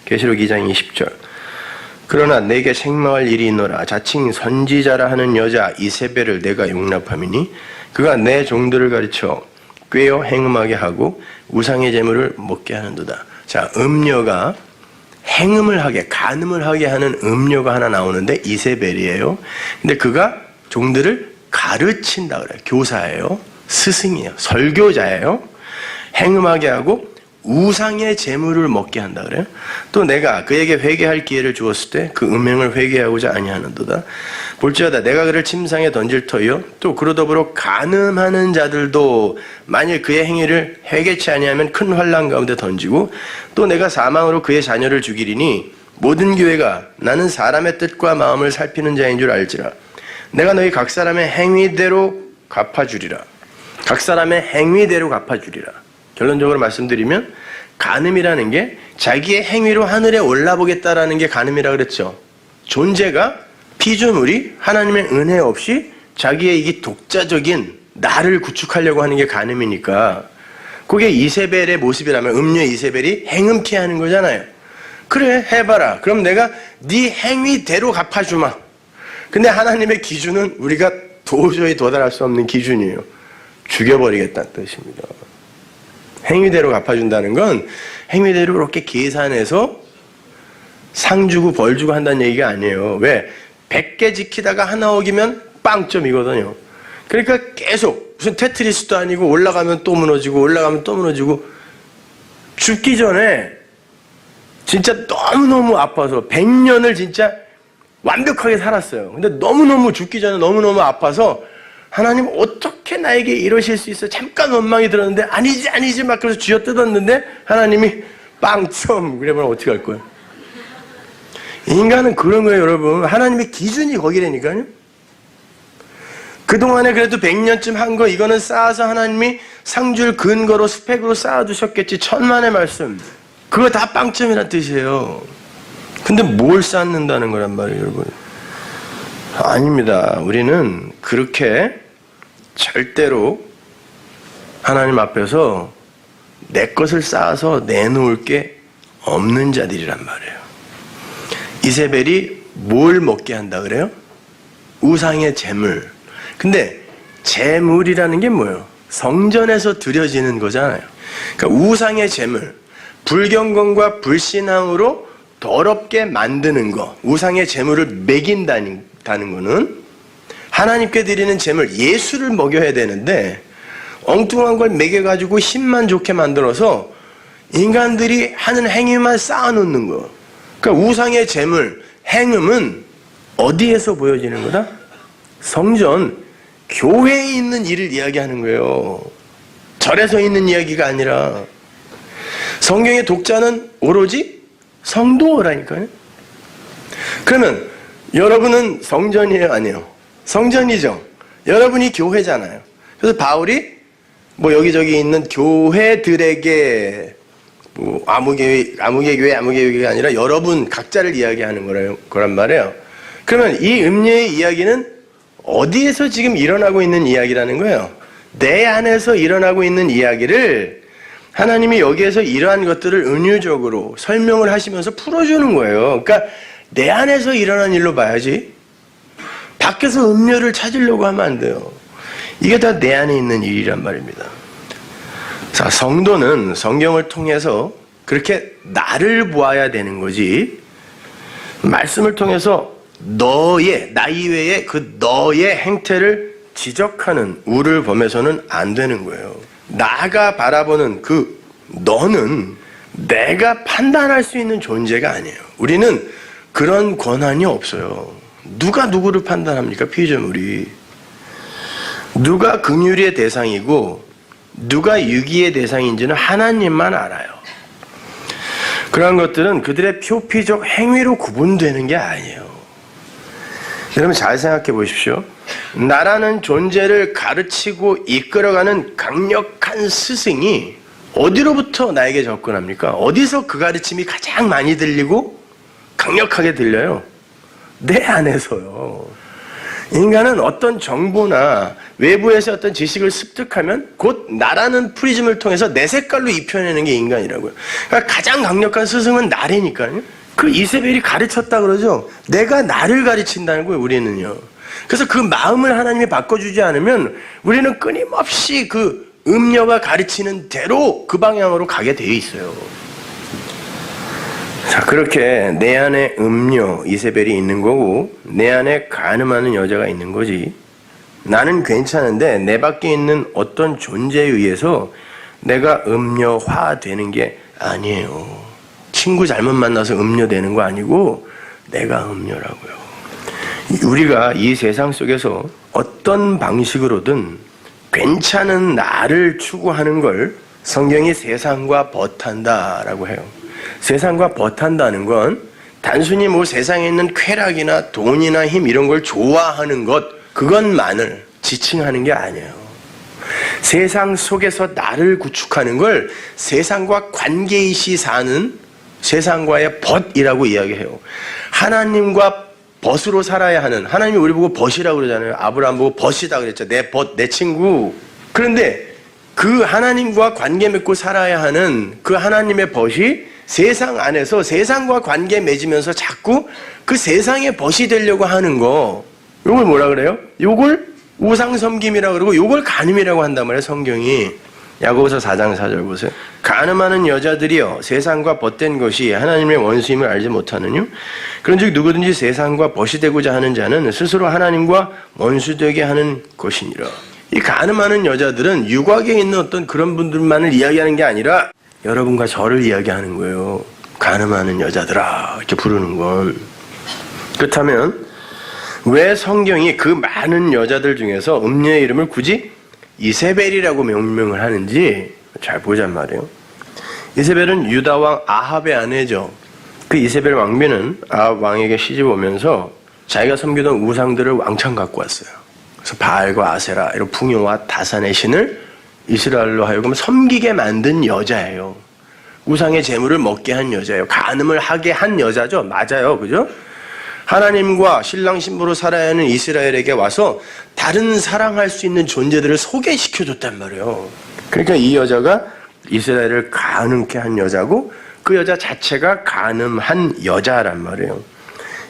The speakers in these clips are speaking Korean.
계시록 2장 20절. 그러나 내게 생망할 일이 있노라. 자칭 선지자라 하는 여자 이세벨을 내가 용납함이니 그가 내 종들을 가르쳐 꾀어 행음하게 하고 우상의 제물을 먹게 하는도다. 자, 음녀가 행음을 하게, 간음을 하게 하는 음녀가 하나 나오는데 이세벨이에요. 근데 그가 종들을 가르친다 그래요. 교사예요. 스승이에요. 설교자예요. 행음하게 하고 우상의 재물을 먹게 한다 그래요. 또 내가 그에게 회개할 기회를 주었을 때 그 음행을 회개하고자 아니하는도다. 볼지어다 내가 그를 침상에 던질 터이요 또 그로 더불어 간음하는 자들도 만일 그의 행위를 회개치 아니하면 큰 환난 가운데 던지고 또 내가 사망으로 그의 자녀를 죽이리니 모든 교회가 나는 사람의 뜻과 마음을 살피는 자인 줄 알지라. 내가 너희 각 사람의 행위대로 갚아주리라. 각 사람의 행위대로 갚아주리라. 결론적으로 말씀드리면 간음이라는 게 자기의 행위로 하늘에 올라보겠다라는 게 간음이라 그랬죠. 존재가 피조물이 하나님의 은혜 없이 자기의 이 독자적인 나를 구축하려고 하는 게 간음이니까 그게 이세벨의 모습이라면 음녀 이세벨이 행음케 하는 거잖아요. 그래 해봐라. 그럼 내가 네 행위대로 갚아주마. 근데 하나님의 기준은 우리가 도저히 도달할 수 없는 기준이에요. 죽여버리겠다는 뜻입니다. 행위대로 갚아준다는 건 행위대로 이렇게 계산해서 상 주고 벌 주고 한다는 얘기가 아니에요. 왜? 100개 지키다가 하나 어기면 빵점이거든요. 그러니까 계속 무슨 테트리스도 아니고 올라가면 또 무너지고 올라가면 또 무너지고 죽기 전에 진짜 너무너무 아파서 100년을 진짜 완벽하게 살았어요. 근데 너무너무 죽기 전에 너무너무 아파서 하나님 어떻게 나에게 이러실 수 있어? 잠깐 원망이 들었는데 아니지 막 그래서 쥐어 뜯었는데 하나님이 빵점 그러면 어떻게 할 거예요? 인간은 그런 거예요, 여러분. 하나님의 기준이 거기라니까요. 그동안에 그래도 100년쯤 한 거 이거는 쌓아서 하나님이 상줄 근거로 스펙으로 쌓아두셨겠지. 천만의 말씀. 그거 다 빵점이란 뜻이에요. 근데 뭘 쌓는다는 거란 말이에요, 여러분. 아닙니다. 우리는 그렇게 절대로 하나님 앞에서 내 것을 쌓아서 내놓을 게 없는 자들이란 말이에요. 이세벨이 뭘 먹게 한다 그래요? 우상의 제물. 근데 제물이라는 게 뭐예요? 성전에서 드려지는 거잖아요. 그러니까 우상의 제물, 불경건과 불신앙으로 더럽게 만드는 거, 우상의 제물을 먹인다는 거는 하나님께 드리는 제물, 예수를 먹여야 되는데 엉뚱한 걸 먹여가지고 힘만 좋게 만들어서 인간들이 하는 행위만 쌓아놓는 거. 그러니까 우상의 제물, 행음은 어디에서 보여지는 거다? 성전, 교회에 있는 일을 이야기하는 거예요. 절에서 있는 이야기가 아니라. 성경의 독자는 오로지 성도라니까요. 그러면 여러분은 성전이에요, 아니에요? 성전이죠. 여러분이 교회잖아요. 그래서 바울이 뭐 여기저기 있는 교회들에게 뭐 아무개 교회가 아니라 여러분 각자를 이야기하는 거란 말이에요. 그러면 이 음녀의 이야기는 어디에서 지금 일어나고 있는 이야기라는 거예요? 내 안에서 일어나고 있는 이야기를 하나님이 여기에서 이러한 것들을 은유적으로 설명을 하시면서 풀어주는 거예요. 그러니까 내 안에서 일어난 일로 봐야지. 밖에서 음료를 찾으려고 하면 안 돼요. 이게 다 내 안에 있는 일이란 말입니다. 자, 성도는 성경을 통해서 그렇게 나를 보아야 되는 거지, 말씀을 통해서 나 이외에 그 너의 행태를 지적하는 우를 범해서는 안 되는 거예요. 나가 바라보는 그 너는 내가 판단할 수 있는 존재가 아니에요. 우리는 그런 권한이 없어요. 누가 누구를 판단합니까? 피조물이. 누가 긍휼의 대상이고 누가 유기의 대상인지는 하나님만 알아요. 그런 것들은 그들의 표피적 행위로 구분되는 게 아니에요. 여러분 잘 생각해 보십시오. 나라는 존재를 가르치고 이끌어가는 강력한 스승이 어디로부터 나에게 접근합니까? 어디서 그 가르침이 가장 많이 들리고 강력하게 들려요? 내 안에서요. 인간은 어떤 정보나 외부에서 어떤 지식을 습득하면 곧 나라는 프리즘을 통해서 내 색깔로 입혀내는 게 인간이라고요. 그러니까 가장 강력한 스승은 나래니까요. 그 이세벨이 가르쳤다 그러죠. 내가 나를 가르친다는 거예요, 우리는요. 그래서 그 마음을 하나님이 바꿔주지 않으면 우리는 끊임없이 그 음녀가 가르치는 대로 그 방향으로 가게 돼 있어요. 자, 그렇게 내 안에 음녀 이세벨이 있는 거고 내 안에 간음하는 여자가 있는 거지. 나는 괜찮은데 내 밖에 있는 어떤 존재에 의해서 내가 음녀화되는 게 아니에요. 친구 잘못 만나서 음녀되는 거 아니고 내가 음녀라고요. 우리가 이 세상 속에서 어떤 방식으로든 괜찮은 나를 추구하는 걸 성경이 세상과 벗한다라고 해요. 세상과 벗한다는 건 단순히 뭐 세상에 있는 쾌락이나 돈이나 힘 이런 걸 좋아하는 것 그것만을 지칭하는 게 아니에요. 세상 속에서 나를 구축하는 걸 세상과 관계이시 사는 세상과의 벗이라고 이야기해요. 하나님과 벗으로 살아야 하는, 하나님이 우리 보고 벗이라고 그러잖아요. 아브라함 보고 벗이다 그랬죠. 내 벗, 내 친구. 그런데 그 하나님과 관계 맺고 살아야 하는 그 하나님의 벗이 세상 안에서 세상과 관계 맺으면서 자꾸 그 세상의 벗이 되려고 하는 거, 요걸 뭐라 그래요? 요걸 우상섬김이라고 그러고 요걸 간음이라고 한단 말이에요, 성경이. 야고보서 4장 4절 보세요. 간음하는 여자들이여 세상과 벗된 것이 하나님의 원수임을 알지 못하느뇨? 그런즉 누구든지 세상과 벗이 되고자 하는 자는 스스로 하나님과 원수되게 하는 것이니라. 이 간음하는 여자들은 유곽에 있는 어떤 그런 분들만을 이야기하는 게 아니라 여러분과 저를 이야기하는 거예요. 간음하는 여자들아 이렇게 부르는 건. 그렇다면 왜 성경이 그 많은 여자들 중에서 음녀의 이름을 굳이 이세벨이라고 명명을 하는지 잘 보자는 말이에요. 이세벨은 유다 왕 아합의 아내죠. 그 이세벨 왕비는 아합 왕에게 시집 오면서 자기가 섬기던 우상들을 왕창 갖고 왔어요. 그래서 바알과 아세라 이런 풍요와 다산의 신을 이스라엘로 하여금 섬기게 만든 여자예요. 우상의 재물을 먹게 한 여자예요. 간음을 하게 한 여자죠. 맞아요. 그죠? 하나님과 신랑 신부로 살아야 하는 이스라엘에게 와서 다른 사랑할 수 있는 존재들을 소개시켜줬단 말이에요. 그러니까 이 여자가 이스라엘을 간음케 한 여자고 그 여자 자체가 간음한 여자란 말이에요.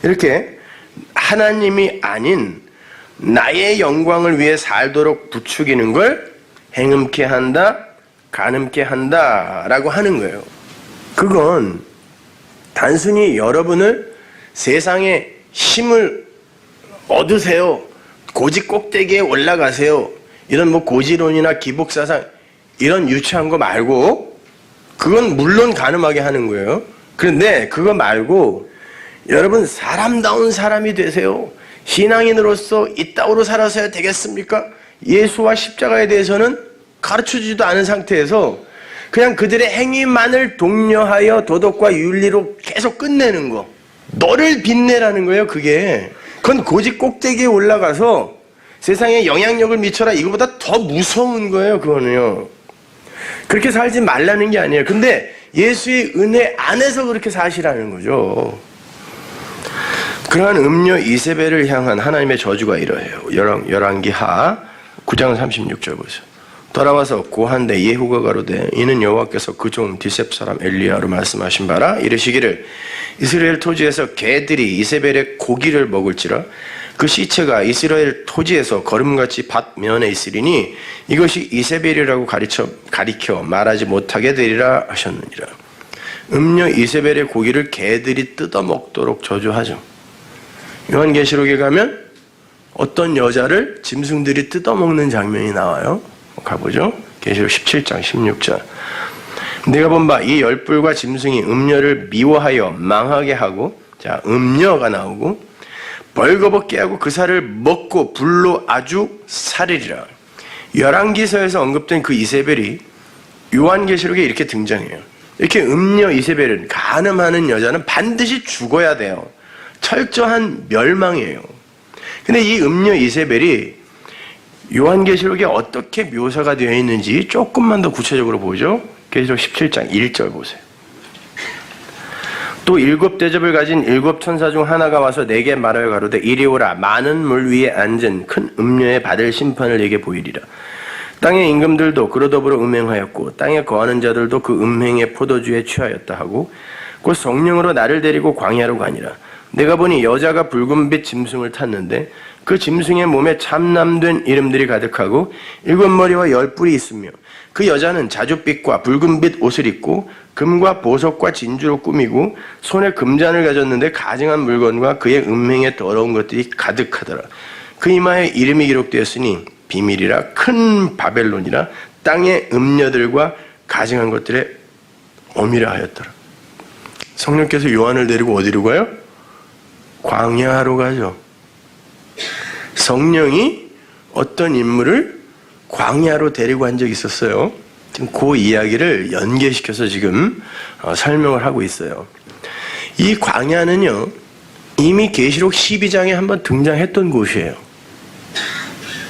이렇게 하나님이 아닌 나의 영광을 위해 살도록 부추기는 걸 행음케 한다, 간음케 한다라고 하는 거예요. 그건 단순히 여러분을 세상에 힘을 얻으세요, 고지 꼭대기에 올라가세요, 이런 뭐 고지론이나 기복사상 이런 유치한 거 말고, 그건 물론 가늠하게 하는 거예요. 그런데 그거 말고 여러분 사람다운 사람이 되세요. 신앙인으로서 이따위로 살아서야 되겠습니까? 예수와 십자가에 대해서는 가르쳐주지도 않은 상태에서 그냥 그들의 행위만을 독려하여 도덕과 윤리로 계속 끝내는 거, 너를 빛내라는 거예요. 그건 고지 꼭대기에 올라가서 세상에 영향력을 미쳐라, 이거보다 더 무서운 거예요. 그거는요. 그렇게 살지 말라는 게 아니에요. 근데 예수의 은혜 안에서 그렇게 사시라는 거죠. 그러한 음녀 이세벨을 향한 하나님의 저주가 이러해요. 열왕기하 9장 36절 보세요. 돌아와서 고한데 예후가 가로되 이는 여호와께서 그 종 디셉 사람 엘리야로 말씀하신 바라 이르시기를 이스라엘 토지에서 개들이 이세벨의 고기를 먹을지라 그 시체가 이스라엘 토지에서 거름같이 밭 면에 있으리니 이것이 이세벨이라고 가리켜 말하지 못하게 되리라 하셨느니라. 음녀 이세벨의 고기를 개들이 뜯어먹도록 저주하죠. 요한계시록에 가면 어떤 여자를 짐승들이 뜯어먹는 장면이 나와요. 가보죠. 계시록 17장 16절. 내가 본 바 이 열불과 짐승이 음녀를 미워하여 망하게 하고, 자, 음녀가 나오고 벌거벗게 하고 그 살을 먹고 불로 아주 살리리라. 열왕기서에서 언급된 그 이세벨이 요한계시록에 이렇게 등장해요. 이렇게 음녀 이세벨은, 간음하는 여자는 반드시 죽어야 돼요. 철저한 멸망이에요. 근데 이 음녀 이세벨이 요한계시록에 어떻게 묘사가 되어 있는지 조금만 더 구체적으로 보죠. 계시록 17장 1절 보세요. 또 7 대접을 가진 7 천사 중 하나가 와서 내게 말하여 가로되 이리 오라. 많은 물 위에 앉은 큰 음녀에 받을 심판을 내게 보이리라. 땅의 임금들도 그로 더불어 음행하였고 땅에 거하는 자들도 그 음행의 포도주에 취하였다 하고 곧 성령으로 나를 데리고 광야로 가니라. 내가 보니 여자가 붉은빛 짐승을 탔는데 그 짐승의 몸에 참남된 이름들이 가득하고 7머리와 10뿔이 있으며 그 여자는 자줏빛과 붉은빛 옷을 입고 금과 보석과 진주로 꾸미고 손에 금잔을 가졌는데 가증한 물건과 그의 음행에 더러운 것들이 가득하더라. 그 이마에 이름이 기록되었으니 비밀이라 큰 바벨론이라 땅의 음녀들과 가증한 것들에 어미라 하였더라. 성령께서 요한을 데리고 어디로 가요? 광야로 가죠. 성령이 어떤 인물을 광야로 데리고 간 적이 있었어요. 지금 그 이야기를 연계시켜서 지금 설명을 하고 있어요. 이 광야는요, 이미 계시록 12장에 한번 등장했던 곳이에요.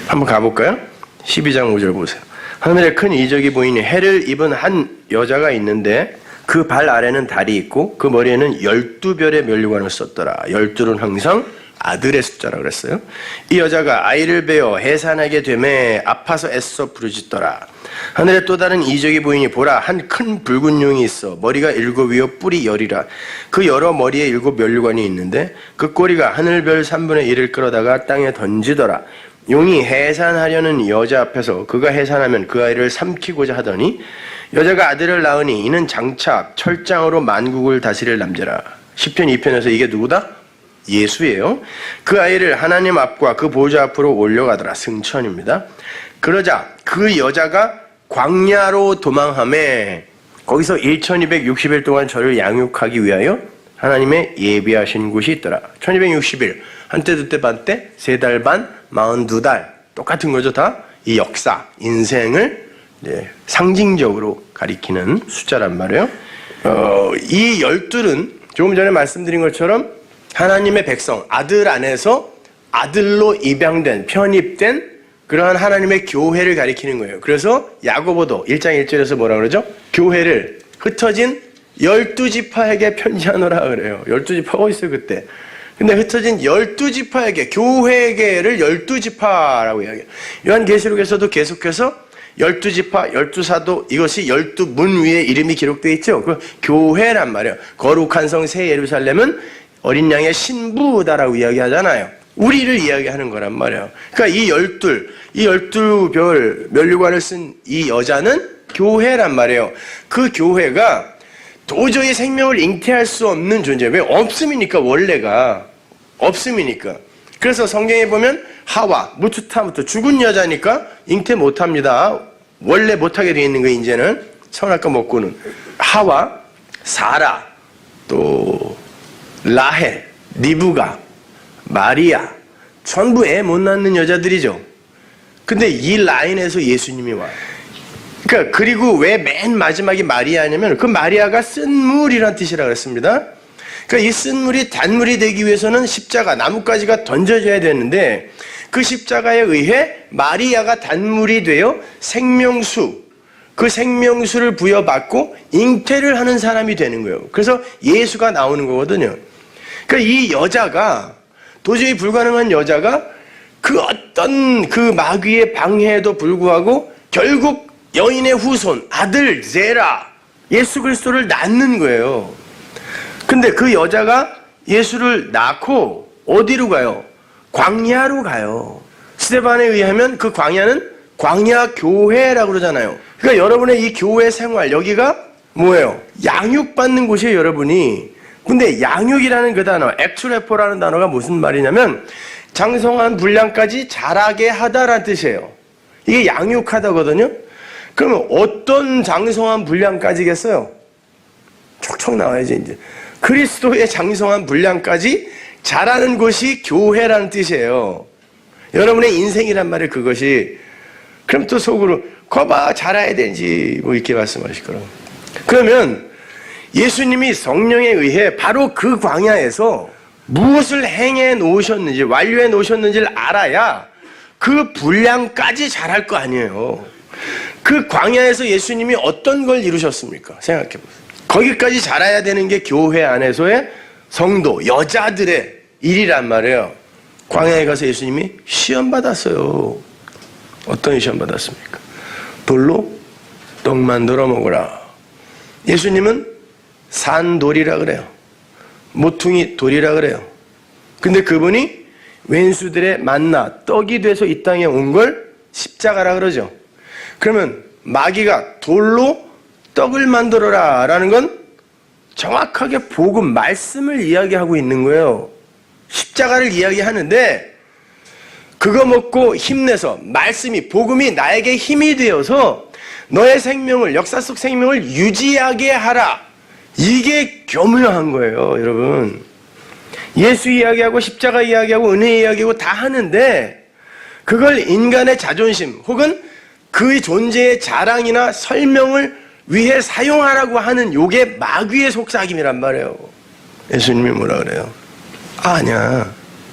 한번 가볼까요? 12장 5절 보세요. 하늘에 큰 이적이 보이니 해를 입은 한 여자가 있는데 그 발 아래는 달이 있고 그 머리에는 12별의 면류관을 썼더라. 12는 항상 아들의 숫자라 그랬어요. 이 여자가 아이를 베어 해산하게 되매 아파서 애써 부르짖더라. 하늘에 또 다른 이적이 보이니 보라 한 큰 붉은 용이 있어 머리가 7이요 뿔이 10이라. 그 여러 머리에 7 면류관이 있는데 그 꼬리가 하늘별 3분의 1을 끌어다가 땅에 던지더라. 용이 해산하려는 여자 앞에서 그가 해산하면 그 아이를 삼키고자 하더니 여자가 아들을 낳으니 이는 장차 철장으로 만국을 다스릴 남자라. 시편 2편에서 이게 누구다? 예수예요. 그 아이를 하나님 앞과 그 보좌 앞으로 올려가더라. 승천입니다. 그러자 그 여자가 광야로 도망하매 거기서 1260일 동안 저를 양육하기 위하여 하나님의 예비하신 곳이 있더라. 1260일 한때 두때 반때 3달 반 42달 똑같은 거죠. 다 이 역사 인생을 상징적으로 가리키는 숫자란 말이에요. 이 12은 조금 전에 말씀드린 것처럼 하나님의 백성, 아들 안에서 아들로 입양된, 편입된 그러한 하나님의 교회를 가리키는 거예요. 그래서 야고보도 1장 1절에서 뭐라 그러죠? 교회를 흩어진 12지파에게 편지하노라 그래요. 12지파가 있어요 그때. 근데 흩어진 12지파에게, 교회계를 12지파라고 이야기해요. 요한계시록에서도 계속해서 12지파, 12사도, 이것이 12문 위에 이름이 기록되어 있죠. 그 교회란 말이에요. 거룩한 성 새 예루살렘은 어린 양의 신부다라고 이야기하잖아요. 우리를 이야기하는 거란 말이에요. 그러니까 이 12별 면류관을 쓴 이 여자는 교회란 말이에요. 그 교회가 도저히 생명을 잉태할 수 없는 존재. 왜? 없음이니까, 원래가. 없음이니까. 그래서 성경에 보면 하와, 무투타부터 죽은 여자니까 잉태 못합니다. 원래 못하게 되어 있는 거예요, 이제는. 선할 거 먹고는. 하와, 사라, 또 라헬, 리브가, 마리아, 전부 애 못 낳는 여자들이죠. 근데 이 라인에서 예수님이 와요. 그러니까 그리고 왜 맨 마지막이 마리아냐면 그 마리아가 쓴물이라는 뜻이라고 했습니다. 그러니까 이 쓴물이 단물이 되기 위해서는 십자가, 나뭇가지가 던져져야 되는데 그 십자가에 의해 마리아가 단물이 되어 생명수, 그 생명수를 부여받고 잉태를 하는 사람이 되는 거예요. 그래서 예수가 나오는 거거든요. 그러니까 이 여자가, 도저히 불가능한 여자가 그 어떤 그 마귀의 방해에도 불구하고 결국 여인의 후손, 아들 제라, 예수 그리스도를 낳는 거예요. 근데 그 여자가 예수를 낳고 어디로 가요? 광야로 가요. 스데반에 의하면 그 광야는 광야 교회라고 그러잖아요. 그러니까 여러분의 이 교회 생활, 여기가 뭐예요? 양육받는 곳이에요, 여러분이. 근데 양육이라는 그 단어, 액추레포라는 단어가 무슨 말이냐면 장성한 분량까지 자라게 하다라는 뜻이에요. 이게 양육하다거든요. 그러면 어떤 장성한 분량까지겠어요? 촉촉 나와야지 이제. 그리스도의 장성한 분량까지 자라는 것이 교회라는 뜻이에요. 여러분의 인생이란 말이에요, 그것이. 그럼 또 속으로 거봐 자라야 되지 뭐 이렇게 말씀하실 거라고. 그러면 예수님이 성령에 의해 바로 그 광야에서 무엇을 행해 놓으셨는지, 완료해 놓으셨는지를 알아야 그 분량까지 자랄 거 아니에요. 그 광야에서 예수님이 어떤 걸 이루셨습니까? 생각해 보세요. 거기까지 자라야 되는 게 교회 안에서의 성도, 여자들의 일이란 말이에요. 광야에 가서 예수님이 시험 받았어요. 어떤 시험 받았습니까? 돌로 떡 만들어 먹으라. 예수님은 산돌이라 그래요. 모퉁이 돌이라 그래요. 근데 그분이 왼수들의 만나, 떡이 돼서 이 땅에 온 걸 십자가라 그러죠. 그러면 마귀가 돌로 떡을 만들어라 라는 건 정확하게 복음, 말씀을 이야기하고 있는 거예요. 십자가를 이야기하는데 그거 먹고 힘내서 말씀이, 복음이 나에게 힘이 되어서 너의 생명을, 역사 속 생명을 유지하게 하라. 이게 교묘한 거예요, 여러분. 예수 이야기하고 십자가 이야기하고 은혜 이야기하고 다 하는데 그걸 인간의 자존심 혹은 그의 존재의 자랑이나 설명을 위해 사용하라고 하는 요게 마귀의 속삭임이란 말이에요. 예수님이 뭐라 그래요? 아니야.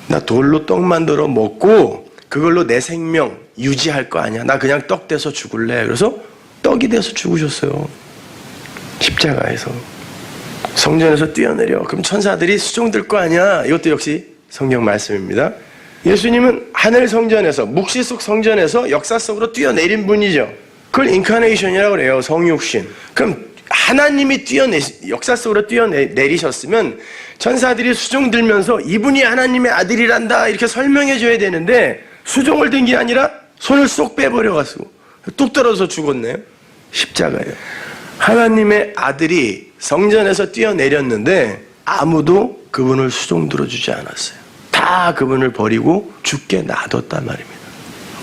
나 돌로 떡 만들어 먹고 그걸로 내 생명 유지할 거 아니야. 나 그냥 떡 돼서 죽을래. 그래서 떡이 돼서 죽으셨어요. 십자가에서. 성전에서 뛰어내려. 그럼 천사들이 수종들 거 아니야. 이것도 역시 성경 말씀입니다. 예수님은 하늘 성전에서, 묵시 속 성전에서 역사 속으로 뛰어내린 분이죠. 그걸 인카네이션이라고 그래요. 성육신. 그럼 하나님이 역사 속으로 뛰어내리셨으면 천사들이 수종 들면서 이분이 하나님의 아들이란다 이렇게 설명해 줘야 되는데 수종을 든 게 아니라 손을 쏙 빼버려가지고 뚝 떨어져서 죽었네요. 십자가예요. 하나님의 아들이 성전에서 뛰어내렸는데 아무도 그분을 수종 들어주지 않았어요. 다 그분을 버리고 죽게 놔뒀단 말입니다.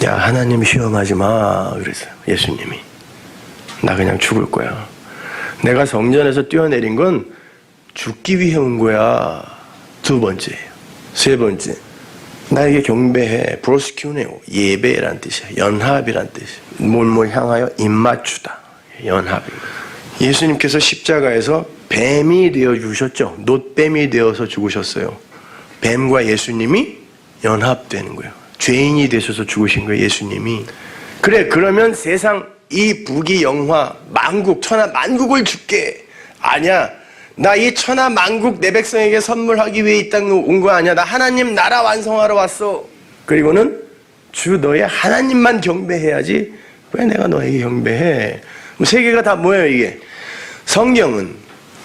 야, 하나님 시험하지 마 그랬어요. 예수님이. 나 그냥 죽을 거야. 내가 성전에서 뛰어내린 건 죽기 위해 온 거야. 두 번째예요. 세 번째, 나에게 경배해. 프로스큐네오, 예배란 뜻이야. 연합이란 뜻이야. 뭘 향하여 입맞추다. 연합입니다. 예수님께서 십자가에서 뱀이 되어 주셨죠. 놋뱀이 되어서 죽으셨어요. 뱀과 예수님이 연합되는 거예요. 죄인이 되셔서 죽으신 거예요, 예수님이. 그래, 그러면 세상 이 부귀영화 만국 천하 만국을 줄게. 아니야, 나 이 천하 만국 내 백성에게 선물하기 위해 이 땅에 온 거 아니야. 나 하나님 나라 완성하러 왔어. 그리고는 주 너의 하나님만 경배해야지 왜 내가 너에게 경배해. 세계가 다 뭐예요 이게. 성경은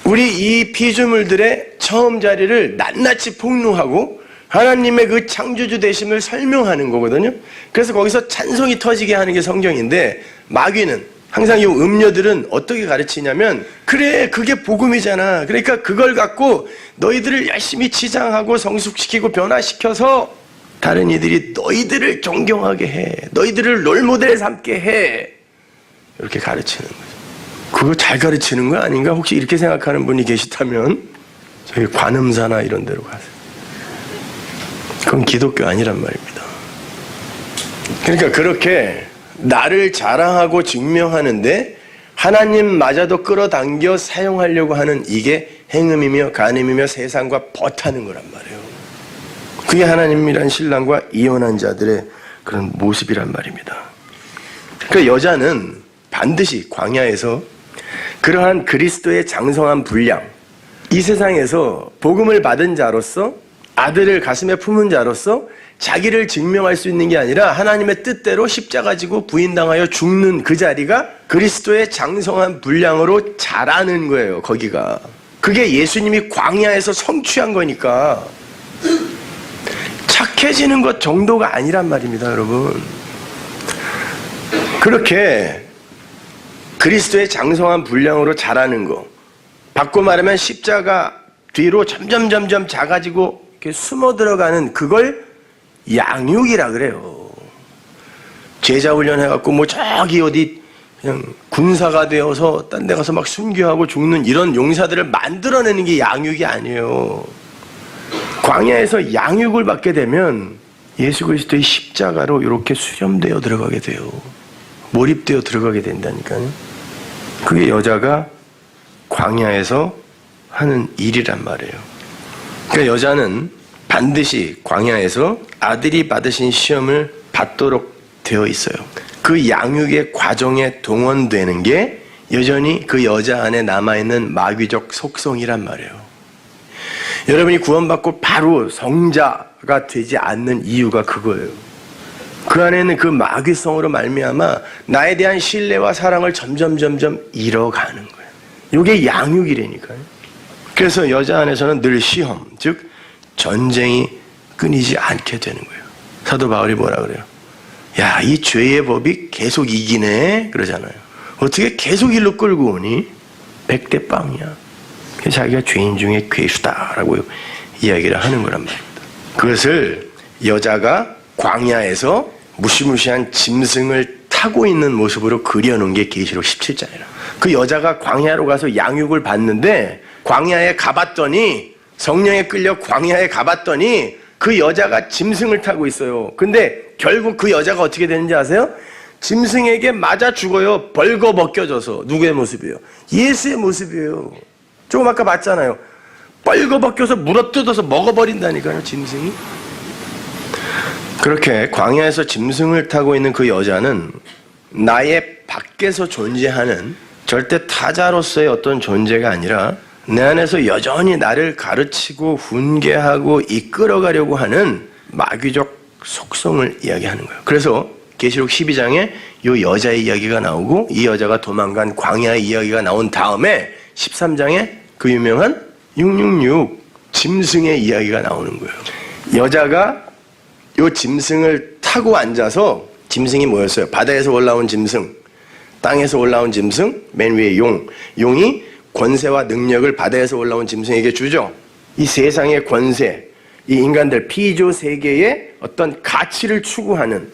우리 이 피조물들의 처음 자리를 낱낱이 폭로하고 하나님의 그 창조주 되심을 설명하는 거거든요. 그래서 거기서 찬송이 터지게 하는 게 성경인데 마귀는 항상 이 음녀들은 어떻게 가르치냐면 그래 그게 복음이잖아. 그러니까 그걸 갖고 너희들을 열심히 치장하고 성숙시키고 변화시켜서 다른 이들이 너희들을 존경하게 해. 너희들을 롤모델 삼게 해. 이렇게 가르치는 거죠. 그거 잘 가르치는 거 아닌가? 혹시 이렇게 생각하는 분이 계시다면 저희 관음사나 이런 데로 가세요. 그건 기독교 아니란 말입니다. 그러니까 그렇게 나를 자랑하고 증명하는데 하나님마저도 끌어당겨 사용하려고 하는 이게 행음이며 간음이며 세상과 버타는 거란 말이에요. 그게 하나님이란 신랑과 이혼한 자들의 그런 모습이란 말입니다. 그 여자는 반드시 광야에서 그러한 그리스도의 장성한 분량, 이 세상에서 복음을 받은 자로서 아들을 가슴에 품은 자로서 자기를 증명할 수 있는 게 아니라 하나님의 뜻대로 십자가 지고 부인당하여 죽는 그 자리가 그리스도의 장성한 분량으로 자라는 거예요. 거기가. 그게 예수님이 광야에서 성취한 거니까 착해지는 것 정도가 아니란 말입니다, 여러분. 그렇게 그리스도의 장성한 분량으로 자라는 거, 바꿔 말하면 십자가 뒤로 점점 작아지고 이렇게 숨어 들어가는 그걸 양육이라 그래요. 제자 훈련해갖고 뭐 저기 어디 그냥 군사가 되어서 딴 데 가서 막 순교하고 죽는 이런 용사들을 만들어내는 게 양육이 아니에요. 광야에서 양육을 받게 되면 예수 그리스도의 십자가로 이렇게 수렴되어 들어가게 돼요. 몰입되어 들어가게 된다니까요. 그게 여자가 광야에서 하는 일이란 말이에요. 그러니까 여자는 반드시 광야에서 아들이 받으신 시험을 받도록 되어 있어요. 그 양육의 과정에 동원되는 게 여전히 그 여자 안에 남아있는 마귀적 속성이란 말이에요. 여러분이 구원받고 바로 성자가 되지 않는 이유가 그거예요. 그 안에는 그 마귀성으로 말미암아 나에 대한 신뢰와 사랑을 점점 잃어가는 거예요. 이게 양육이라니까요. 그래서 여자 안에서는 늘 시험, 즉 전쟁이 끊이지 않게 되는 거예요. 사도 바울이 뭐라 그래요? 야, 이 죄의 법이 계속 이기네 그러잖아요. 어떻게 계속 일로 끌고 오니? 100대 빵이야. 자기가 죄인 중에 괴수다라고 이야기를 하는 거란 말입니다. 그것을 여자가 광야에서 무시무시한 짐승을 타고 있는 모습으로 그려놓은 게 계시록 17장이라. 그 여자가 광야로 가서 양육을 받는데 광야에 가봤더니 성령에 끌려 광야에 가봤더니 그 여자가 짐승을 타고 있어요. 근데 결국 그 여자가 어떻게 되는지 아세요? 짐승에게 맞아 죽어요. 벌거벗겨져서. 누구의 모습이에요? 예수의 모습이에요. 조금 아까 봤잖아요. 벌거벗겨서 물어뜯어서 먹어버린다니까요, 짐승이. 그렇게 광야에서 짐승을 타고 있는 그 여자는 나의 밖에서 존재하는 절대 타자로서의 어떤 존재가 아니라 내 안에서 여전히 나를 가르치고 훈계하고 이끌어가려고 하는 마귀적 속성을 이야기하는 거예요. 그래서 계시록 12장에 이 여자의 이야기가 나오고 이 여자가 도망간 광야의 이야기가 나온 다음에 13장에 그 유명한 666 짐승의 이야기가 나오는 거예요. 여자가 이 짐승을 타고 앉아서, 짐승이 뭐였어요? 바다에서 올라온 짐승, 땅에서 올라온 짐승, 맨 위에 용이 권세와 능력을 바다에서 올라온 짐승에게 주죠. 이 세상의 권세, 이 인간들 피조 세계의 어떤 가치를 추구하는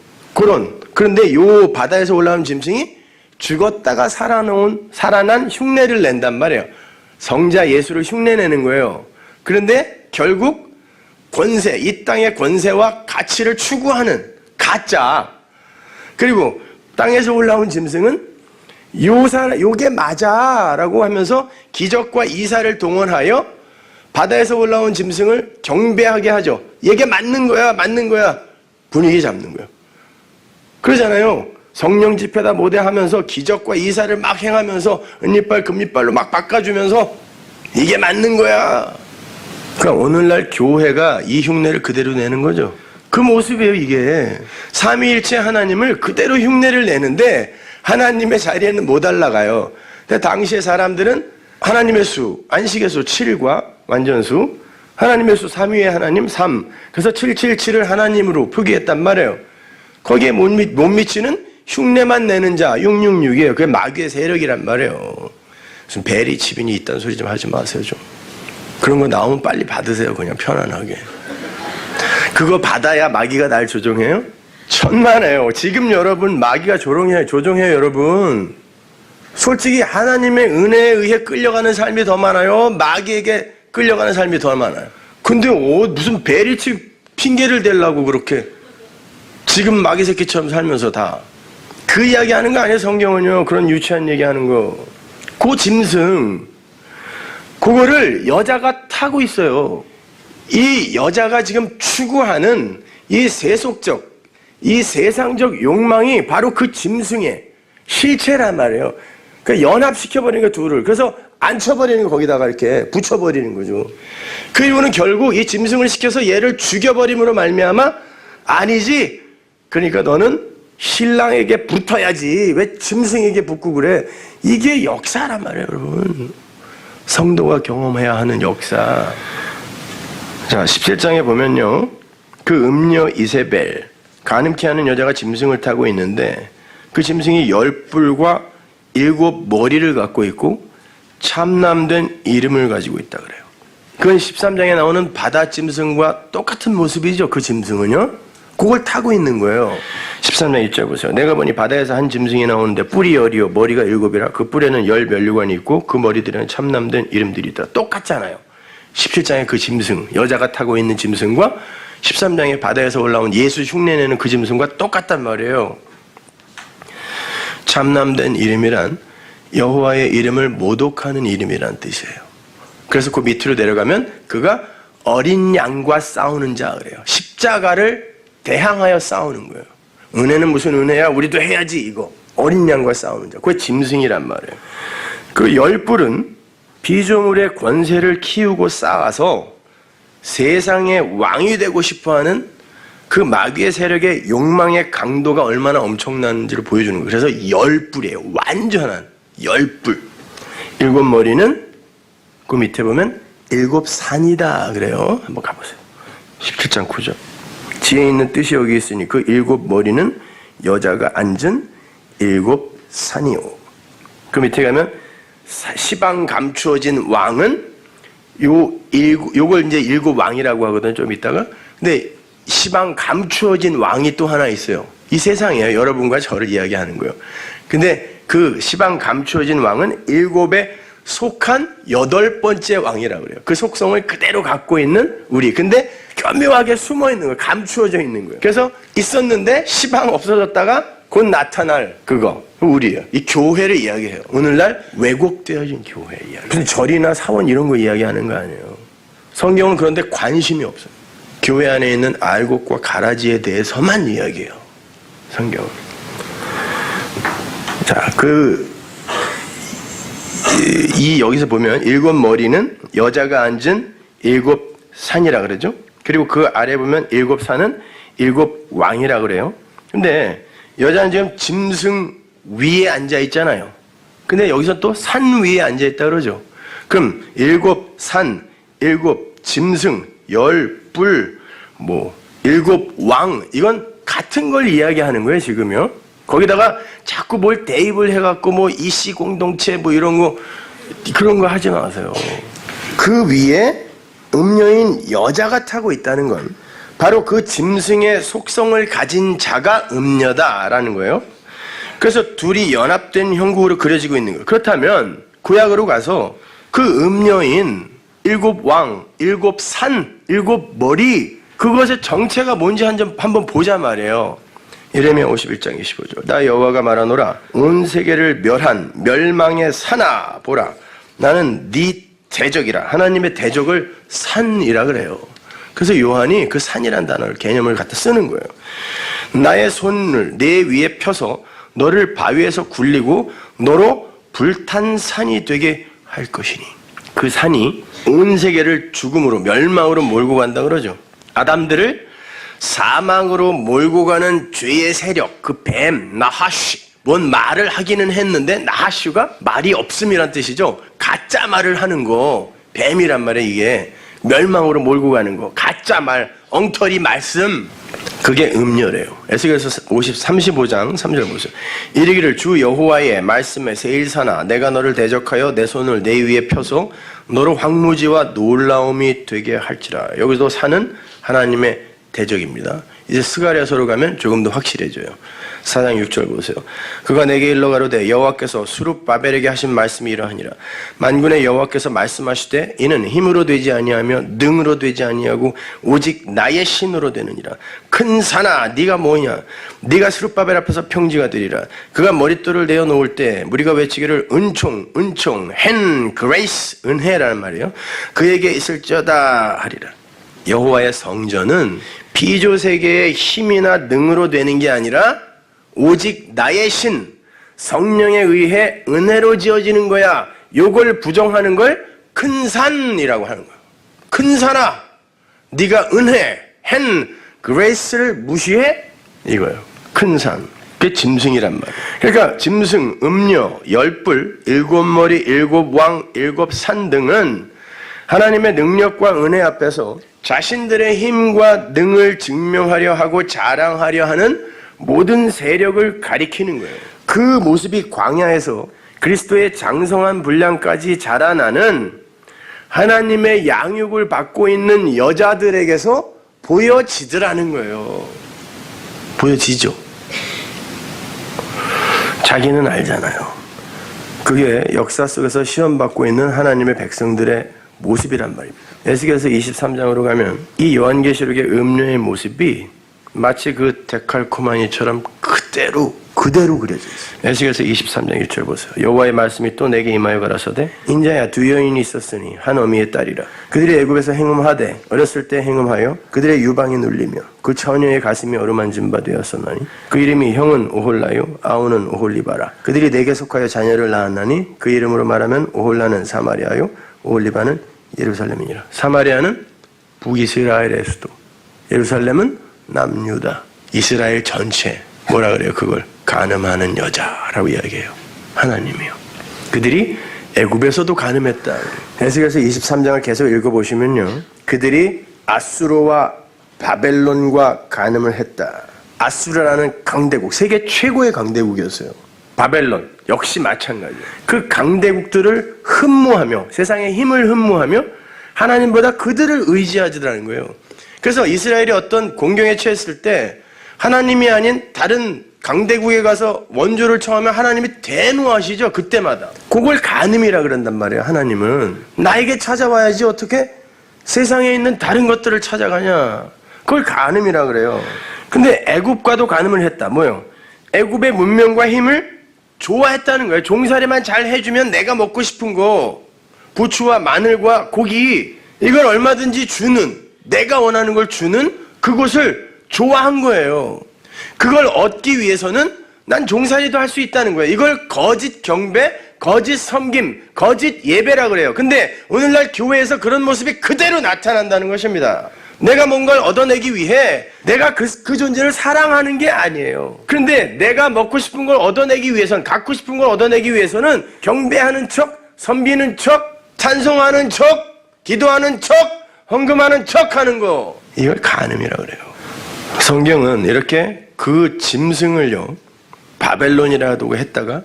그런데 요 바다에서 올라온 짐승이 죽었다가 살아난 흉내를 낸단 말이에요. 성자 예수를 흉내내는 거예요. 그런데 결국 권세, 이 땅의 권세와 가치를 추구하는 가짜. 그리고 땅에서 올라온 짐승은 요게 맞아 라고 하면서 기적과 이사를 동원하여 바다에서 올라온 짐승을 경배하게 하죠. 이게 맞는 거야 분위기 잡는 거예요. 그러잖아요. 성령 집회다 뭐대 하면서 기적과 이사를 막 행하면서 은이빨 금이빨로 막 바꿔주면서 이게 맞는 거야. 그러니까 오늘날 교회가 이 흉내를 그대로 내는 거죠. 그 모습이에요. 이게 삼위일체 하나님을 그대로 흉내를 내는데 하나님의 자리에는 못 올라가요. 근데 당시의 사람들은 하나님의 수, 안식의 수 7과 완전수, 하나님의 수 3위의 하나님 3, 그래서 777을 하나님으로 표기했단 말이에요. 거기에 못 미치는 흉내만 내는 자 666이에요. 그게 마귀의 세력이란 말이에요. 무슨 베리 치빈이 있다는 소리 좀 하지 마세요. 좀 그런 거 나오면 빨리 받으세요. 그냥 편안하게. 그거 받아야 마귀가 날 조종해요? 천만에요. 지금 여러분 마귀가 조종해요 여러분. 솔직히 하나님의 은혜에 의해 끌려가는 삶이 더 많아요? 마귀에게 끌려가는 삶이 더 많아요? 근데 무슨 베리치 핑계를 대려고 그렇게 지금 마귀 새끼처럼 살면서 다 그 이야기 하는 거 아니에요? 성경은요. 그런 유치한 얘기 하는 거. 그 짐승 그거를 여자가 타고 있어요. 이 여자가 지금 추구하는 이 세속적, 이 세상적 욕망이 바로 그 짐승의 실체란 말이에요. 그러니까 연합시켜버리는 거 둘을. 그래서 앉혀버리는 거 거기다가 이렇게 붙여버리는 거죠. 그 이유는 결국 이 짐승을 시켜서 얘를 죽여버림으로 말미암아 아니지. 그러니까 너는 신랑에게 붙어야지. 왜 짐승에게 붙고 그래? 이게 역사란 말이에요, 여러분. 성도가 경험해야 하는 역사. 자, 17장에 보면요. 그 음녀 이세벨, 가늠케 하는 여자가 짐승을 타고 있는데 그 짐승이 10뿔과 7머리를 갖고 있고 참남된 이름을 가지고 있다 그래요. 그건 13장에 나오는 바다 짐승과 똑같은 모습이죠. 그 짐승은요. 그걸 타고 있는 거예요. 13장 1절 보세요. 내가 보니 바다에서 한 짐승이 나오는데 뿔이 10이요 머리가 7이라 그 뿔에는 10면류관이 있고 그 머리들에는 참남된 이름들이 있다. 똑같잖아요. 17장의 그 짐승, 여자가 타고 있는 짐승과 13장에 바다에서 올라온 예수 흉내내는 그 짐승과 똑같단 말이에요. 참남된 이름이란 여호와의 이름을 모독하는 이름이란 뜻이에요. 그래서 그 밑으로 내려가면 그가 어린 양과 싸우는 자 그래요. 십자가를 대항하여 싸우는 거예요. 은혜는 무슨 은혜야? 우리도 해야지 이거. 어린 양과 싸우는 자. 그게 짐승이란 말이에요. 그 열뿔은 피조물의 권세를 키우고 쌓아서 세상의 왕이 되고 싶어하는 그 마귀의 세력의 욕망의 강도가 얼마나 엄청난지를 보여주는 거예요. 그래서 열뿔이에요. 완전한 열뿔. 일곱 머리는 그 밑에 보면 일곱 산이다 그래요. 한번 가보세요. 17장 9절. 지혜 있는 뜻이 여기 있으니 그 일곱 머리는 여자가 앉은 일곱 산이요. 그 밑에 가면 시방 감추어진 왕은 요걸 이제 일곱 왕이라고 하거든요. 좀 이따가. 근데 시방 감추어진 왕이 또 하나 있어요. 이 세상이에요. 여러분과 저를 이야기하는 거예요. 근데 그 시방 감추어진 왕은 일곱에 속한 여덟 번째 왕이라고 그래요. 그 속성을 그대로 갖고 있는 우리. 근데 교묘하게 숨어 있는 거예요. 감추어져 있는 거예요. 그래서 있었는데 시방 없어졌다가 곧 나타날 그거 우리예요. 이 교회를 이야기해요. 오늘날 왜곡되어진 교회 이야기. 무슨 절이나 사원 이런 거 이야기하는 거 아니에요. 성경은 그런데 관심이 없어요. 교회 안에 있는 알곡과 가라지에 대해서만 이야기해요. 성경은. 자, 여기서 보면 일곱 머리는 여자가 앉은 일곱 산이라 그러죠. 그리고 그 아래 보면 일곱 산은 일곱 왕이라 그래요. 근데 여자는 지금 짐승 위에 앉아 있잖아요. 근데 여기서 또 산 위에 앉아 있다 그러죠. 그럼 일곱 산, 일곱 짐승, 열 뿔, 일곱 왕, 이건 같은 걸 이야기하는 거예요, 지금요. 거기다가 자꾸 뭘 대입을 해갖고 이씨 공동체 이런 거, 그런 거 하지 마세요. 그 위에 음녀인 여자가 타고 있다는 건 바로 그 짐승의 속성을 가진 자가 음녀다라는 거예요. 그래서 둘이 연합된 형국으로 그려지고 있는 거예요. 그렇다면 구약으로 가서 그 음녀인 일곱 왕, 일곱 산, 일곱 머리, 그것의 정체가 뭔지 한번 보자 말이에요. 예레미야 51장 25절. 나 여호와가 말하노라. 온 세계를 멸한 멸망의 산아 보라. 나는 네 대적이라. 하나님의 대적을 산이라 그래요. 그래서 요한이 그 산이란 단어를 개념을 갖다 쓰는 거예요. 나의 손을 내 위에 펴서 너를 바위에서 굴리고 너로 불탄 산이 되게 할 것이니. 그 산이 온 세계를 죽음으로 멸망으로 몰고 간다 그러죠. 아담들을 사망으로 몰고 가는 죄의 세력, 그 뱀, 나하슈. 뭔 말을 하기는 했는데 나하슈가 말이 없음이란 뜻이죠. 가짜 말을 하는 거, 뱀이란 말이에요. 이게 멸망으로 몰고 가는 거, 가짜 말, 엉터리 말씀, 그게 음녀래요. 에스겔서 35장 3절 보세요. 이르기를 주 여호와의 말씀에 세일사나 내가 너를 대적하여 내 손을 내 위에 펴서 너로 황무지와 놀라움이 되게 할지라. 여기서 산은 하나님의 대적입니다. 이제 스가랴서로 가면 조금 더 확실해져요. 4장 6절 보세요. 그가 내게 일러 가로되 여호와께서 수룹바벨에게 하신 말씀이 이러하니라. 만군의 여호와께서 말씀하시되 이는 힘으로 되지 아니하며 능으로 되지 아니하고 오직 나의 신으로 되느니라. 큰 산아 네가 뭐냐. 네가 수룹바벨 앞에서 평지가 되리라. 그가 머릿돌을 내어 놓을 때 무리가 외치기를 은총 은총 헨 그레이스 은혜라는 말이에요. 그에게 있을지어다 하리라. 여호와의 성전은 피조세계의 힘이나 능으로 되는 게 아니라 오직 나의 신 성령에 의해 은혜로 지어지는 거야. 요걸 부정하는 걸 큰 산이라고 하는 거야. 큰 산아 네가 은혜 헨 그레이스를 무시해? 이거예요. 큰 산. 그게 짐승이란 말이에요. 그러니까 짐승, 음녀, 열뿔, 일곱 머리, 일곱 왕, 일곱 산 등은 하나님의 능력과 은혜 앞에서 자신들의 힘과 능을 증명하려 하고 자랑하려 하는 모든 세력을 가리키는 거예요. 그 모습이 광야에서 그리스도의 장성한 분량까지 자라나는 하나님의 양육을 받고 있는 여자들에게서 보여지더라는 거예요. 보여지죠. 자기는 알잖아요. 그게 역사 속에서 시험받고 있는 하나님의 백성들의 모습이란 말입니다. 에스겔서 23장으로 가면 이 요한계시록의 음녀의 모습이 마치 그 데칼코마니처럼 그대로 그대로 그려져 있어요. 에스겔서 23장 1절 보세요. 여호와의 말씀이 또 내게 임하여 가라사대 인자야 두 여인이 있었으니 한 어미의 딸이라. 그들이 애굽에서 행음하되 어렸을 때 행음하여 그들의 유방이 눌리며 그 처녀의 가슴이 어루만진 바 되었었나니 그 이름이 형은 오홀라요 아우는 오홀리바라. 그들이 내게 속하여 자녀를 낳았나니 그 이름으로 말하면 오홀라는 사마리아요 오홀리바는 예루살렘이니라. 사마리아는 북이스라엘의 수도, 예루살렘은 남유다. 이스라엘 전체 뭐라 그래요? 그걸 간음하는 여자라고 이야기해요. 하나님이요. 그들이 애굽에서도 간음했다. 에스겔서 23장을 계속 읽어보시면요, 그들이 아수르와 바벨론과 간음을 했다. 아수르라는 강대국, 세계 최고의 강대국이었어요. 바벨론 역시 마찬가지예요. 그 강대국들을 흠모하며 세상의 힘을 흠모하며 하나님보다 그들을 의지하지라는 거예요. 그래서 이스라엘이 어떤 공경에 처했을 때 하나님이 아닌 다른 강대국에 가서 원조를 청하면 하나님이 대노하시죠. 그때마다. 그걸 간음이라 그런단 말이에요. 하나님은 나에게 찾아와야지 어떻게 세상에 있는 다른 것들을 찾아가냐. 그걸 간음이라 그래요. 근데 애굽과도 간음을 했다. 뭐요? 애굽의 문명과 힘을 좋아했다는 거예요. 종살이만 잘 해주면 내가 먹고 싶은 거, 부추와 마늘과 고기, 이걸 얼마든지 주는, 내가 원하는 걸 주는 그곳을 좋아한 거예요. 그걸 얻기 위해서는 난 종살이도 할 수 있다는 거예요. 이걸 거짓 경배, 거짓 섬김, 거짓 예배라 그래요. 근데 오늘날 교회에서 그런 모습이 그대로 나타난다는 것입니다. 내가 뭔가를 얻어내기 위해 내가 그 존재를 사랑하는 게 아니에요. 그런데 내가 먹고 싶은 걸 얻어내기 위해서는, 갖고 싶은 걸 얻어내기 위해서는 경배하는 척, 섬기는 척, 찬송하는 척, 기도하는 척, 헌금하는 척 하는 거, 이걸 간음이라 그래요. 성경은 이렇게 그 짐승을요 바벨론이라고 했다가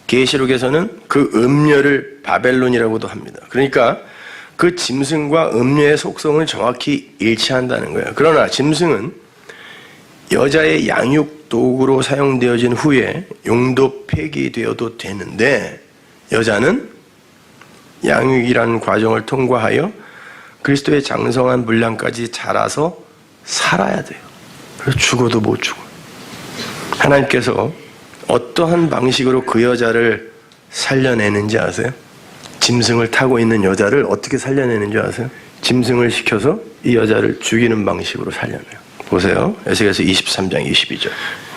계시록에서는 그 음녀를 바벨론이라고도 합니다. 그러니까 그 짐승과 음녀의 속성을 정확히 일치한다는 거예요. 그러나 짐승은 여자의 양육 도구로 사용되어진 후에 용도 폐기되어도 되는데 여자는 양육이라는 과정을 통과하여 그리스도의 장성한 분량까지 자라서 살아야 돼요. 그래서 죽어도 못 죽어요. 하나님께서 어떠한 방식으로 그 여자를 살려내는지 아세요? 짐승을 타고 있는 여자를 어떻게 살려내는지 아세요? 짐승을 시켜서 이 여자를 죽이는 방식으로 살려내요. 보세요. 에스겔서 23장 22절.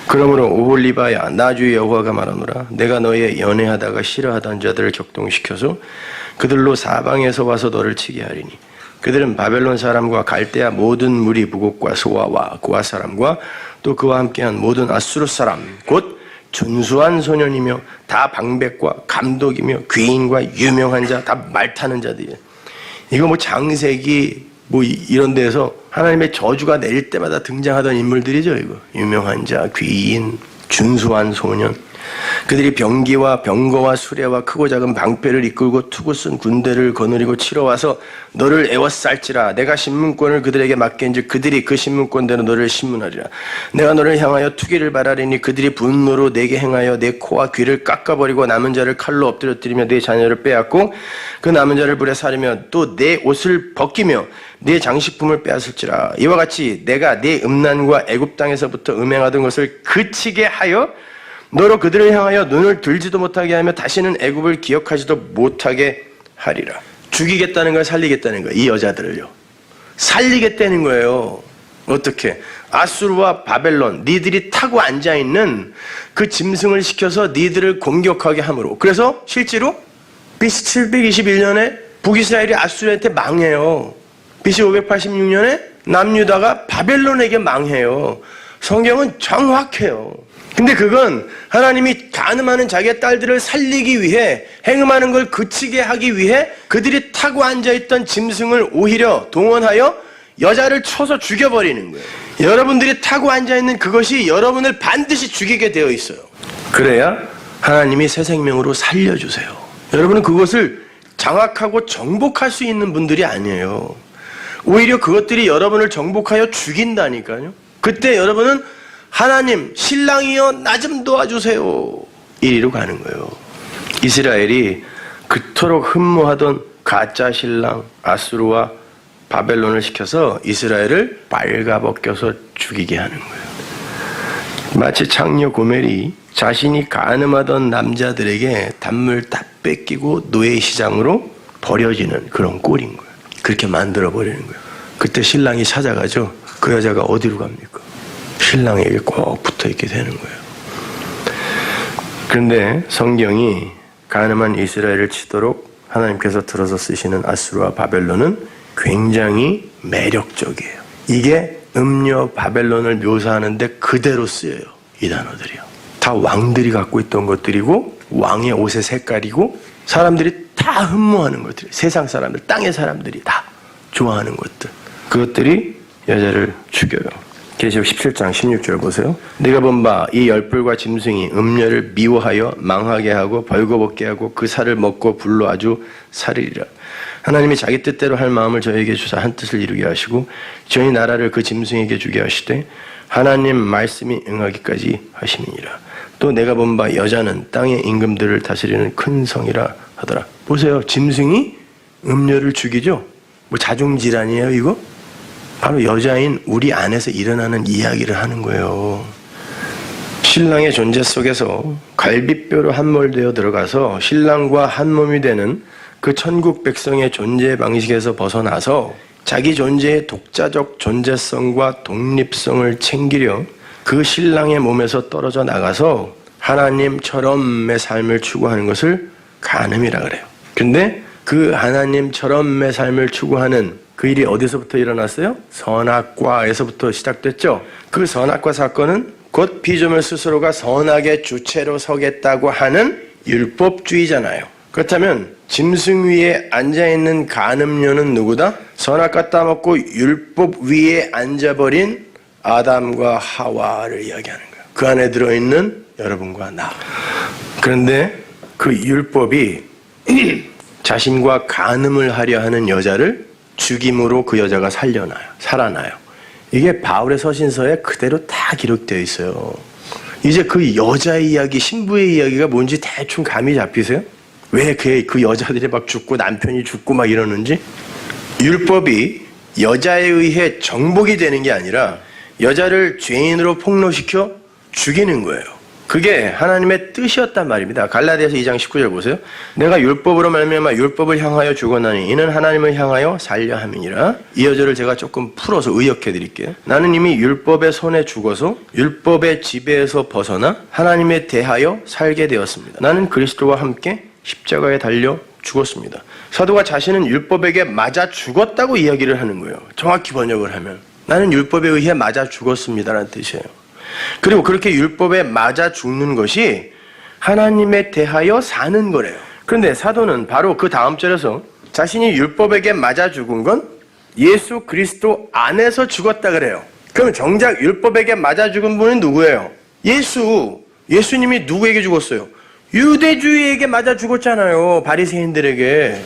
그러므로 오홀리바야 나 주 여호와가 말하노라 내가 너의 연애하다가 싫어하던 자들을 격동시켜서 그들로 사방에서 와서 너를 치게 하리니 그들은 바벨론 사람과 갈대아 모든 무리 부곡과 소아와 고아 사람과 또 그와 함께한 모든 아수르 사람 곧 준수한 소년이며 다 방백과 감독이며 귀인과 유명한 자 다 말 타는 자들이에요. 이거 뭐 장세기 뭐 이런 데서 하나님의 저주가 내릴 때마다 등장하던 인물들이죠. 이거 유명한 자, 귀인, 준수한 소년. 그들이 병기와 병거와 수레와 크고 작은 방패를 이끌고 투구 쓴 군대를 거느리고 치러 와서 너를 애워쌀지라. 내가 신문권을 그들에게 맡긴즉 그들이 그 신문권대로 너를 신문하리라. 내가 너를 향하여 투기를 발하리니 그들이 분노로 내게 행하여 내 코와 귀를 깎아버리고 남은 자를 칼로 엎드려뜨리며 내 자녀를 빼앗고 그 남은 자를 불에 사르며 또 내 옷을 벗기며 내 장식품을 빼앗을지라. 이와 같이 내가 내 음란과 애굽 땅에서부터 음행하던 것을 그치게 하여 너로 그들을 향하여 눈을 들지도 못하게 하며 다시는 애굽을 기억하지도 못하게 하리라. 죽이겠다는 걸 살리겠다는 거예요. 이 여자들을요. 살리겠다는 거예요. 어떻게? 아수르와 바벨론, 니들이 타고 앉아있는 그 짐승을 시켜서 니들을 공격하게 함으로. 그래서 실제로 BC 721년에 북이스라엘이 아수르한테 망해요. BC 586년에 남유다가 바벨론에게 망해요. 성경은 정확해요. 근데 그건 하나님이 간음하는 자기의 딸들을 살리기 위해 행음하는 걸 그치게 하기 위해 그들이 타고 앉아있던 짐승을 오히려 동원하여 여자를 쳐서 죽여버리는 거예요. 여러분들이 타고 앉아있는 그것이 여러분을 반드시 죽이게 되어 있어요. 그래야 하나님이 새 생명으로 살려주세요. 여러분은 그것을 장악하고 정복할 수 있는 분들이 아니에요. 오히려 그것들이 여러분을 정복하여 죽인다니까요. 그때 여러분은 하나님, 신랑이여 나 좀 도와주세요. 이리로 가는 거예요. 이스라엘이 그토록 흠모하던 가짜 신랑 아수르와 바벨론을 시켜서 이스라엘을 빨가벗겨서 죽이게 하는 거예요. 마치 창녀 고멜이 자신이 간음하던 남자들에게 단물 다 뺏기고 노예시장으로 버려지는 그런 꼴인 거예요. 그렇게 만들어버리는 거예요. 그때 신랑이 찾아가죠. 그 여자가 어디로 갑니까? 신랑에게 꼭 붙어있게 되는 거예요. 그런데 성경이 간음한 이스라엘을 치도록 하나님께서 들어서 쓰시는 아수르와 바벨론은 굉장히 매력적이에요. 이게 음녀 바벨론을 묘사하는데 그대로 쓰여요. 이 단어들이요. 다 왕들이 갖고 있던 것들이고 왕의 옷의 색깔이고 사람들이 다 흠모하는 것들이, 세상 사람들, 땅의 사람들이 다 좋아하는 것들, 그것들이 여자를 죽여요. 계시록 17장 16절 보세요. 내가 본 바 이 열불과 짐승이 음녀를 미워하여 망하게 하고 벌거벗게 하고 그 살을 먹고 불로 아주 살이리라. 하나님이 자기 뜻대로 할 마음을 저에게 주사 한 뜻을 이루게 하시고 저희 나라를 그 짐승에게 주게 하시되 하나님 말씀이 응하기까지 하심이니라. 또 내가 본 바 여자는 땅의 임금들을 다스리는 큰 성이라 하더라. 보세요. 짐승이 음녀를 죽이죠. 뭐 자중질환이에요 이거? 바로 여자인 우리 안에서 일어나는 이야기를 하는 거예요. 신랑의 존재 속에서 갈비뼈로 함몰되어 들어가서 신랑과 한 몸이 되는 그 천국 백성의 존재 방식에서 벗어나서 자기 존재의 독자적 존재성과 독립성을 챙기려 그 신랑의 몸에서 떨어져 나가서 하나님처럼의 삶을 추구하는 것을 간음이라 그래요. 근데 그 하나님처럼의 삶을 추구하는 그 일이 어디서부터 일어났어요? 선악과에서부터 시작됐죠. 그 선악과 사건은 곧 피조물 스스로가 선악의 주체로 서겠다고 하는 율법주의잖아요. 그렇다면 짐승 위에 앉아있는 간음녀는 누구다? 선악과 따먹고 율법 위에 앉아버린 아담과 하와를 이야기하는 거예요. 그 안에 들어있는 여러분과 나. 그런데 그 율법이 자신과 간음을 하려 하는 여자를 죽임으로 그 여자가 살아나요. 이게 바울의 서신서에 그대로 다 기록되어 있어요. 이제 그 여자의 이야기, 신부의 이야기가 뭔지 대충 감이 잡히세요? 왜 그 여자들이 막 죽고 남편이 죽고 막 이러는지? 율법이 여자에 의해 정복이 되는 게 아니라 여자를 죄인으로 폭로시켜 죽이는 거예요. 그게 하나님의 뜻이었단 말입니다. 갈라디아서 2장 19절 보세요. 내가 율법으로 말미암아 율법을 향하여 죽었나니 이는 하나님을 향하여 살려 함이니라. 이 여절을 제가 조금 풀어서 의역해 드릴게요. 나는 이미 율법의 손에 죽어서 율법의 지배에서 벗어나 하나님에 대하여 살게 되었습니다. 나는 그리스도와 함께 십자가에 달려 죽었습니다. 사도가 자신은 율법에게 맞아 죽었다고 이야기를 하는 거예요. 정확히 번역을 하면 나는 율법에 의해 맞아 죽었습니다라는 뜻이에요. 그리고 그렇게 율법에 맞아 죽는 것이 하나님에 대하여 사는 거래요. 그런데 사도는 바로 그 다음 절에서 자신이 율법에게 맞아 죽은 건 예수 그리스도 안에서 죽었다 그래요. 그럼 정작 율법에게 맞아 죽은 분은 누구예요? 예수님이 누구에게 죽었어요? 유대주의에게 맞아 죽었잖아요. 바리새인들에게.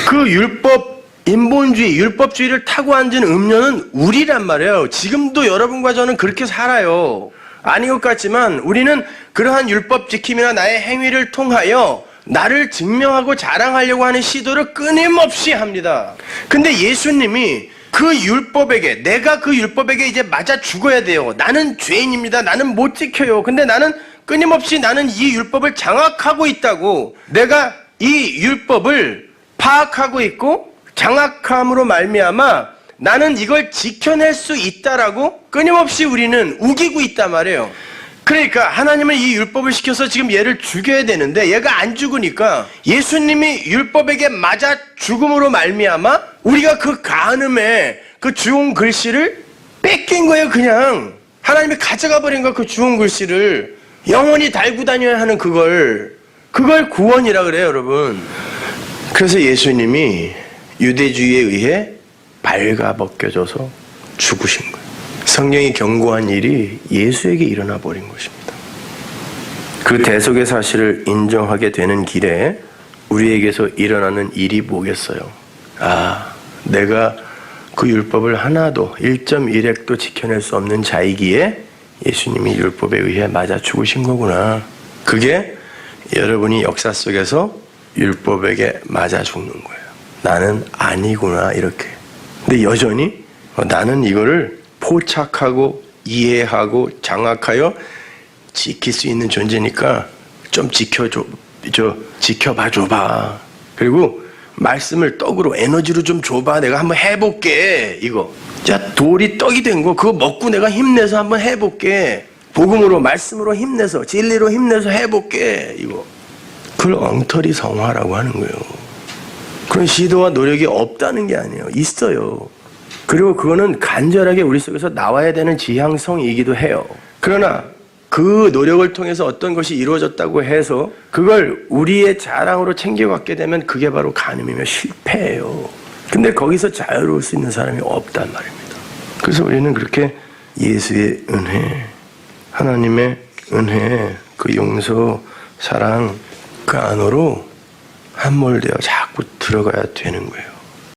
그 율법 인본주의, 율법주의를 타고 앉은 음녀는 우리란 말이에요. 지금도 여러분과 저는 그렇게 살아요. 아닌 것 같지만 우리는 그러한 율법 지킴이나 나의 행위를 통하여 나를 증명하고 자랑하려고 하는 시도를 끊임없이 합니다. 근데 예수님이 그 율법에게, 내가 그 율법에게 이제 맞아 죽어야 돼요. 나는 죄인입니다. 나는 못 지켜요. 근데 나는 끊임없이 나는 이 율법을 장악하고 있다고, 내가 이 율법을 파악하고 있고 장악함으로 말미암아 나는 이걸 지켜낼 수 있다라고 끊임없이 우리는 우기고 있단 말이에요. 그러니까 하나님은 이 율법을 시켜서 지금 얘를 죽여야 되는데 얘가 안 죽으니까 예수님이 율법에게 맞아 죽음으로 말미암아 우리가 그 간음의 그 주홍 글씨를 뺏긴 거예요. 그냥 하나님이 가져가 버린 거야. 그 주홍 글씨를 영원히 달고 다녀야 하는 그걸 구원이라 그래요, 여러분. 그래서 예수님이 유대주의에 의해 발가벗겨져서 죽으신 거예요. 성경이 경고한 일이 예수에게 일어나 버린 것입니다. 그 대속의 사실을 인정하게 되는 길에 우리에게서 일어나는 일이 뭐겠어요? 내가 그 율법을 하나도 1.1획도 지켜낼 수 없는 자이기에 예수님이 율법에 의해 맞아 죽으신 거구나. 그게 여러분이 역사 속에서 율법에게 맞아 죽는 거예요. 나는 아니구나, 이렇게. 근데 여전히 나는 이거를 포착하고 이해하고 장악하여 지킬 수 있는 존재니까 좀 지켜봐 줘봐. 그리고 말씀을 떡으로 에너지로 좀 줘봐. 내가 한번 해볼게. 이거. 자, 돌이 떡이 된 거 그거 먹고 내가 힘내서 한번 해볼게. 복음으로 말씀으로 힘내서 진리로 힘내서 해볼게. 이거. 그걸 엉터리 성화라고 하는 거예요. 그런 시도와 노력이 없다는 게 아니에요. 있어요. 그리고 그거는 간절하게 우리 속에서 나와야 되는 지향성이기도 해요. 그러나 그 노력을 통해서 어떤 것이 이루어졌다고 해서 그걸 우리의 자랑으로 챙겨갖게 되면 그게 바로 간음이며 실패예요. 근데 거기서 자유로울 수 있는 사람이 없단 말입니다. 그래서 우리는 그렇게 예수의 은혜, 하나님의 은혜, 그 용서, 사랑 그 안으로 함몰되어 자꾸 들어가야 되는 거예요.